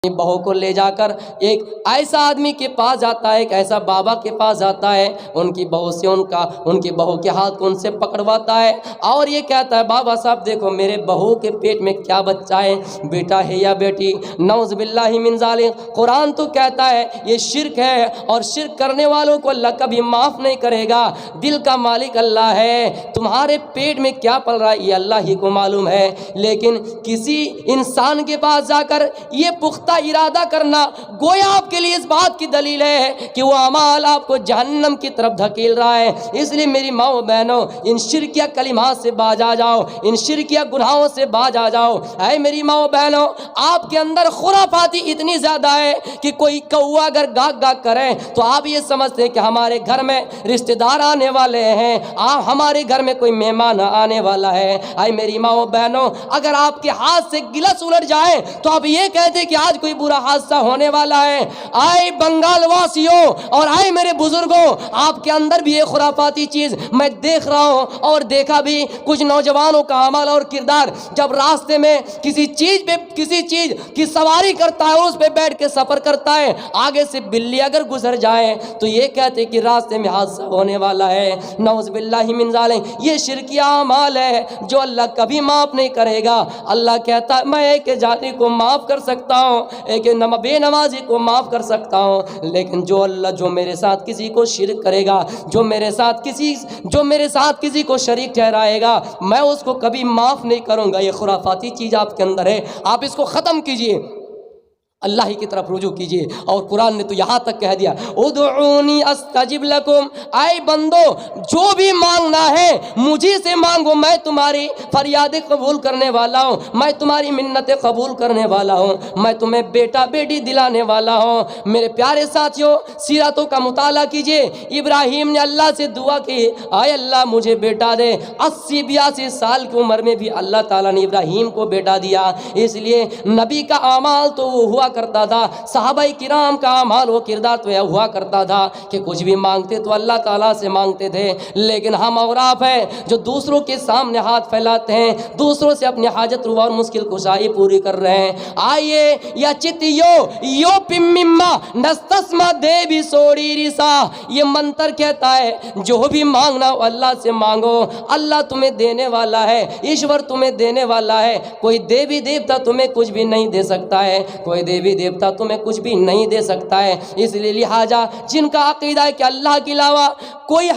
بہو کو لے جا کر ایک ایسا آدمی کے پاس جاتا ہے، ایک ایسا بابا کے پاس جاتا ہے، ان کی بہو سے ان کی بہو کے ہاتھ کو ان سے پکڑواتا ہے اور یہ کہتا ہے بابا صاحب دیکھو میرے بہو کے پیٹ میں کیا بچہ ہے، بیٹا ہے یا بیٹی، نعوذ باللہ من ذالک۔ قرآن تو کہتا ہے یہ شرک ہے اور شرک کرنے والوں کو اللہ کبھی معاف نہیں کرے گا۔ دل کا مالک اللہ ہے، تمہارے پیٹ میں کیا پل رہا ہے یہ اللہ ہی کو معلوم ہے، لیکن کسی انسان کے پاس جا کر یہ پختہ ارادہ کرنا گویا آپ کے لیے اس بات کی دلیل ہے کہ وہ اعمال آپ کو جہنم کی طرف دھکیل رہا ہے۔ اس لیے میری ماں و بہنوں، ان شرکیہ کلمات سے باز آ جاؤ، ان شرکیہ گناہوں سے باز آ جاؤ۔ اے میری ماں و بہنوں، آپ کے اندر خرافاتی اتنی زیادہ ہے کہ کوئی کوا اگر گاگ گاگ کرے تو آپ یہ سمجھتے ہیں کہ ہمارے گھر میں رشتہ دار آنے والے ہیں، ہمارے گھر میں کوئی مہمان آنے والا ہے۔ اے میری ماں و بہنوں، اگر آپ کے ہاتھ سے گلس الٹ جائے تو آپ یہ کہتے ہیں کہ آج کوئی برا حادثہ ہونے والا ہے۔ آئے بنگال واسیوں اور آئے میرے بزرگوں، آپ کے اندر بھی یہ خرافاتی چیز میں دیکھ رہا ہوں اور دیکھا بھی کچھ نوجوانوں کا عمل اور کردار، جب راستے میں کسی چیز کی سواری کرتا ہے اور اس پہ بیٹھ کے سفر کرتا ہے، آگے سے بلی اگر گزر جائے تو یہ کہتے کہ راستے میں حادثہ ہونے والا ہے۔ نعوذ باللہ من ذالک، یہ شرکیہ اعمال ہے جو اللہ کبھی معاف نہیں کرے گا۔ اللہ کہتا ہے میں ایک جانی کو معاف کر سکتا ہوں، ایک بے نمازی کو معاف کر سکتا ہوں، لیکن جو میرے ساتھ کسی کو شرک کرے گا، جو میرے ساتھ کسی کو شریک ٹھہرائے گا، میں اس کو کبھی معاف نہیں کروں گا۔ یہ خرافاتی چیز آپ کے اندر ہے، آپ اس کو ختم کیجئے، اللہ ہی کی طرف رجوع کیجئے۔ اور قرآن نے تو یہاں تک کہہ دیا ادعونی استجب لکم، اے بندو جو بھی مانگنا ہے مجھے سے مانگو، میں تمہاری فریادیں قبول کرنے والا ہوں، میں تمہاری منتیں قبول کرنے والا ہوں، میں تمہیں بیٹا بیٹی دلانے والا ہوں۔ میرے پیارے ساتھیوں، سیرتوں کا مطالعہ کیجئے۔ ابراہیم نے اللہ سے دعا کی، اے اللہ مجھے بیٹا دے۔ 80-82 سال کی عمر میں بھی اللہ تعالیٰ نے ابراہیم کو بیٹا دیا۔ اس لیے نبی کا اعمال تو وہ ہوا کرتا تھا، صحابہ کرام کا اعمال و کردار تو یہ ہوا کرتا تھا کہ کچھ بھی مانگتے تو اللہ تعالیٰ سے مانگتے تھے، لیکن ہم اور آپ ہیں جو دوسروں کے سامنے ہاتھ پھیلاتے ہیں، دوسروں سے اپنی حاجت روا اور مشکل کشائی پوری کر رہے ہیں۔ آئیے یا چتیو پمما نستسما دیوی سوڑی رسا، یہ منتر کہتا ہے جو بھی مانگنا ہو اللہ سے مانگو، اللہ تمہیں دینے والا ہے، ایشور تمہیں دینے والا ہے۔ کوئی دیوی دیوتا تمہیں کچھ بھی نہیں دے سکتا ہے، کوئی دیوی دیوتا تمہیں کچھ بھی نہیں دے سکتا ہے۔ اس لیے لہٰذا جن کا عقیدہ ہے کہ اللہ کے علاوہ کوئی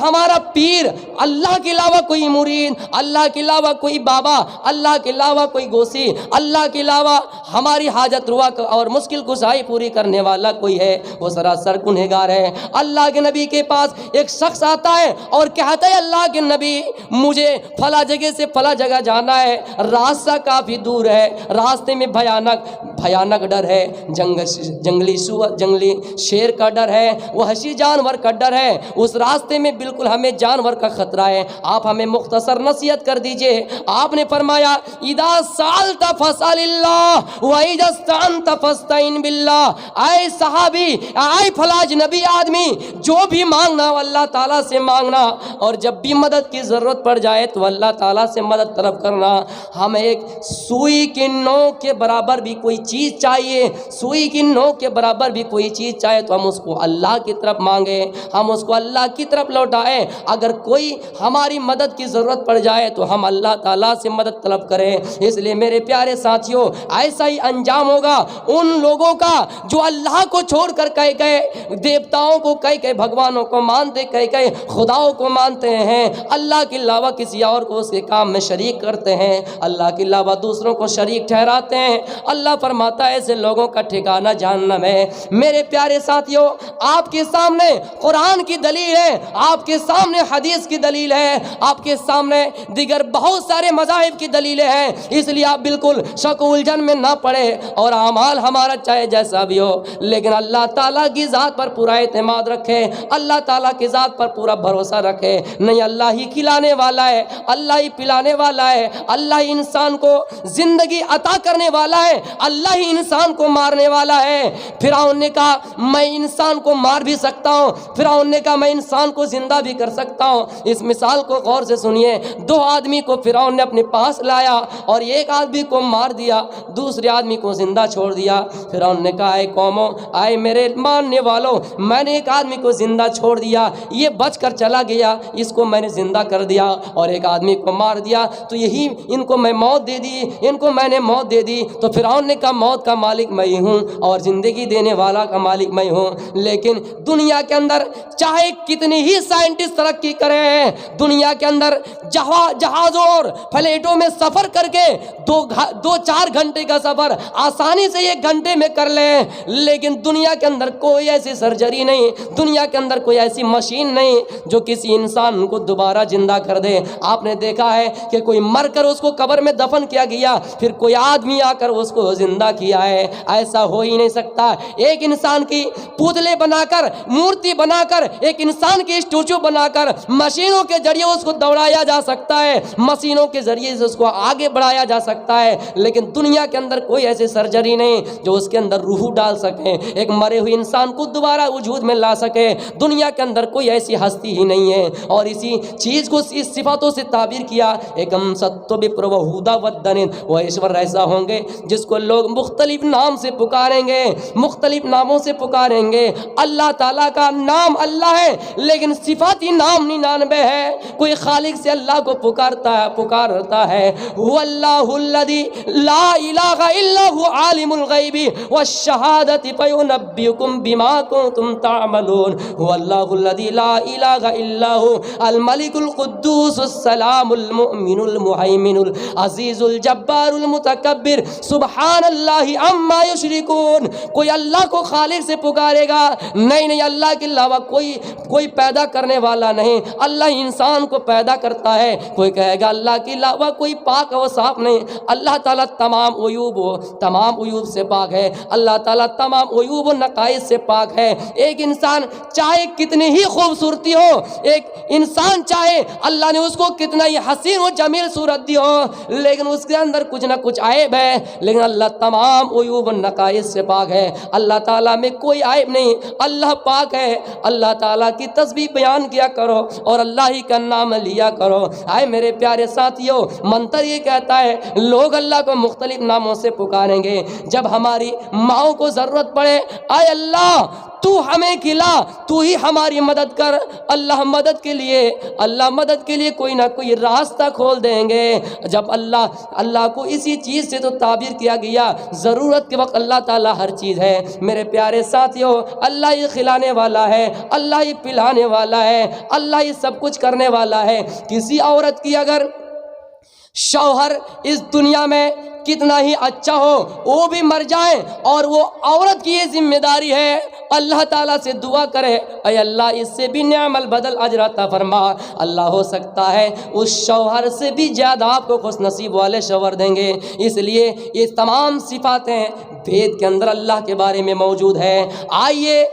ہمارا پیر، اللہ کے علاوہ کوئی مرید، اللہ کے علاوہ کوئی بابا، اللہ کے علاوہ کوئی گوسی، اللہ کے علاوہ ہماری حاجت روا اور مشکل کشائی پوری کرنے والا کوئی ہے، وہ سراسر گنہگار ہے۔ اللہ کے نبی کے پاس ایک شخص آتا ہے اور کہتا ہے اللہ کے نبی مجھے فلاں جگہ سے فلاں جگہ جانا ہے، راستہ کافی دور ہے، راستے میں بھیانک ڈر ہے، جنگلی شیر کا ڈر ہے، وحشی جانور کا ڈر ہے، اس راستے میں بالکل ہمیں جانور کا خطرہ ہے، آپ ہمیں مختصر نصیحت کر دیجئے۔ آپ نے فرمایا اذا سألت فاسأل اللہ واذا استعنت فاستعن باللہ، اے صحابی، اے فلاں نبی آدمی، جو بھی مانگنا ہو اللہ تعالیٰ سے مانگنا، اور جب بھی مدد کی ضرورت پڑ جائے تو اللہ تعالیٰ سے مدد طلب کرنا۔ ہمیں ایک سوئی کی نوک کے برابر بھی کوئی چیز چاہیے، سوئی کی نوک کے برابر بھی کوئی چیز چاہے تو ہم اس کو اللہ کی طرف مانگیں، ہم اس کو اللہ کی طرف لوٹائیں۔ اگر کوئی ہماری مدد کی ضرورت پڑ جائے تو ہم اللہ تعالیٰ سے مدد طلب کریں۔ اس لیے میرے پیارے ساتھیوں، ایسا ہی انجام ہوگا ان لوگوں کا جو اللہ کو چھوڑ کر کئی دیوتاؤں کو، کئی بھگوانوں کو مانتے، کئی خداؤں کو مانتے ہیں، اللہ کے علاوہ کسی اور کو اس کے کام میں شریک کرتے ہیں، اللہ کے علاوہ دوسروں کو شریک ٹھہراتے ہیں۔ اللہ فرماتا ہے ایسے لوگوں کا ٹھکانہ جہنم ہے۔ میرے پیارے ساتھیوں، آپ کے سامنے قرآن کی دلیل ہے، آپ کے سامنے حدیث کی دلیل ہے، آپ کے سامنے دیگر بہت سارے مذاہب کی دلیلیں ہیں، اس لیے آپ بالکل شک و الجھن میں نہ پڑے، اور اعمال ہمارا چاہے جیسا بھی ہو لیکن اللہ تعالیٰ کی ذات پر پورا اعتماد رکھے، اللہ تعالیٰ کی ذات پر پورا بھروسہ رکھے۔ نہیں، اللہ ہی کھلانے والا ہے، اللہ ہی پلانے والا ہے، اللہ ہی انسان کو زندگی عطا کرنے والا ہے، اللہ ہی انسان کو مارنے والا ہے۔ فرعون نے کہا میں انسان کو مار بھی سکتا ہوں، فرعون نے کہا میں انسان کو زندہ بھی کر سکتا ہوں۔ اس مثال کو غور سے سنیے، دو آدمی کو فرعون نے اپنے پاس لایا اور ایک آدمی کو مار دیا، دوسرے آدمی کو زندہ چھوڑ دیا۔ فرعون نے کہا اے قوموں، آئے میرے ماننے والوں، میں نے ایک آدمی کو زندہ چھوڑ دیا، یہ بچ کر چلا گیا، اس کو میں نے زندہ کر دیا، اور ایک آدمی کو مار دیا، تو یہی ان کو میں موت دے دی، ان کو میں نے موت دے دی۔ تو فرعون نے کہا موت کا مالک میں ہی ہوں اور زندگی دینے والا کا مالک میں ہوں۔ لیکن دنیا کے اندر چاہے کتنی ہی سائنٹسٹ ترقی کریں، دنیا کے اندر جہازوں اور فلیٹوں میں سفر کر کے دو چار گھنٹے کا سفر آسانی سے 1 گھنٹے میں کر لیں، لیکن دنیا کے اندر کوئی ایسی سرجری نہیں، دنیا کے اندر کوئی ایسی مشین نہیں جو کسی انسان کو دوبارہ زندہ کر دے۔ آپ نے دیکھا ہے کہ کوئی مر کر اس کو قبر میں دفن کیا گیا، پھر کوئی آدمی آ کر اس کو زندہ کیا ہے، ایسا ہو ہی نہیں سکتا۔ ایک انسان کی پتلے بنا کر، مورتی بنا کر، ایک انسان کی اسٹیچو بنا کر مشینوں کے ذریعے اس کو دوڑایا جا سکتا ہے، مشینوں کے ذریعے سے اس کو آگے بڑھایا جا سکتا ہے، لیکن دنیا کے اندر کوئی ایسی سرجری نہیں جو اس کے اندر روح ڈال سکے، ایک مرے ہوئے انسان کو دوبارہ وجود میں لا سکے۔ دنیا کے اندر کوئی ایسی ہستی ہی نہیں ہے۔ اور اسی چیز کو اس صفاتوں سے تعبیر کیا، ایکم ستو وپر وہودا ودنن، وہ ایشور ایسا ہوں گے جس کو لوگ مختلف نام سے پکاریں گے، مختلف ناموں سے پکاریں گے۔ اللہ تعالیٰ کا نام اللہ ہے لیکن صفاتی نام 99 ہے۔ کوئی خالق سے اللہ کو پکارتا ہے، هو اللہ الذی لا الہ الا هو عالم الغیب والشہادۃ فینبئکم بما کنتم تعملون، هو اللہ الذی لا الہ الا هو الملک القدوس السلام المؤمن المہیمن العزیز الجبار المتکبر سبحان اللہ عما یشرکون۔ کوئی اللہ کو خالق سے پکارے گا، نہیں اللہ کے علاوہ کوئی پیدا کرنے والا نہیں، اللہ انسان کو پیدا کرتا ہے۔ کوئی کہے گا اللہ کے علاوہ کوئی پاک و صاف نہیں، اللہ تعالیٰ تمام عیوب سے پاک ہے، اللہ تعالیٰ تمام عیوب و نقائص سے پاک ہے۔ ایک انسان چاہے کتنی ہی خوبصورتی ہو، ایک انسان چاہے اللہ نے اس کو کتنا ہی حسین و جمیل صورت دی ہو، لیکن اس کے اندر کچھ نہ کچھ عیب ہے، لیکن اللہ تمام عیوب و نقائص سے پاک ہے، اللہ تعالیٰ میں کوئی عیب نہیں، اللہ پاک ہے۔ اللہ تعالیٰ کی تسبیح بیان کیا کرو اور اللہ ہی کا نام لیا کرو۔ آئے میرے پیارے ساتھیوں، منتر یہ کہتا ہے لوگ اللہ کو مختلف ناموں سے پکاریں گے۔ جب ہماری ماؤں کو ضرورت پڑے، اے اللہ تو ہمیں کھلا، تو ہی ہماری مدد کر، اللہ مدد کے لیے کوئی نہ کوئی راستہ کھول دیں گے۔ جب اللہ کو اسی چیز سے تو تعبیر کیا گیا، ضرورت کے وقت اللہ تعالیٰ ہر چیز ہے۔ میرے پیارے ساتھیوں، اللہ ہی کھلانے والا ہے، اللہ ہی پلانے والا ہے، اللہ ہی سب کچھ کرنے والا ہے۔ کسی عورت کی اگر شوہر اس دنیا میں کتنا ہی اچھا ہو، وہ بھی مر جائے اور وہ عورت کی یہ ذمہ داری ہے، اللہ تعالیٰ سے دعا کرے اے اللہ اس سے بھی نعم البدل اجر عطا فرما۔ اللہ ہو سکتا ہے اس شوہر سے بھی زیادہ آپ کو خوش نصیب والے شوہر دیں گے۔ اس لیے یہ تمام صفاتیں وید کے اندر اللہ کے بارے میں موجود ہیں۔ آئیے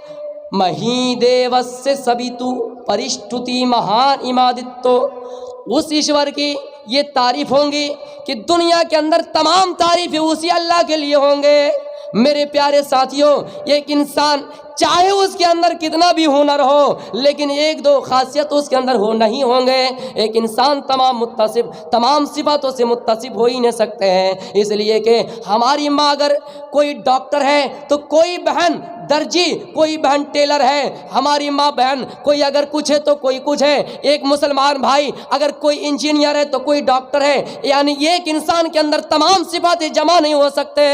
مہی دیوس سبیتو پرشٹتی مہان امادتو، اس ایشور کی یہ تعریف ہوں گی کہ دنیا کے اندر تمام تعریفیں اسی اللہ کے لیے ہوں گے۔ میرے پیارے ساتھیوں، ایک انسان چاہے اس کے اندر کتنا بھی ہنر ہو لیکن 1-2 خاصیت اس کے اندر نہیں ہوں گے، ایک انسان تمام صفاتوں سے متصف ہو ہی نہیں سکتے ہیں۔ اس لیے کہ ہماری ماں اگر کوئی ڈاکٹر ہے تو کوئی بہن درجی، کوئی بہن ٹیلر ہے، ہماری ماں بہن کوئی اگر کچھ ہے تو کوئی کچھ ہے۔ ایک مسلمان بھائی اگر کوئی انجینئر ہے تو کوئی ڈاکٹر ہے، یعنی ایک انسان کے اندر تمام صفات جمع نہیں ہو سکتے۔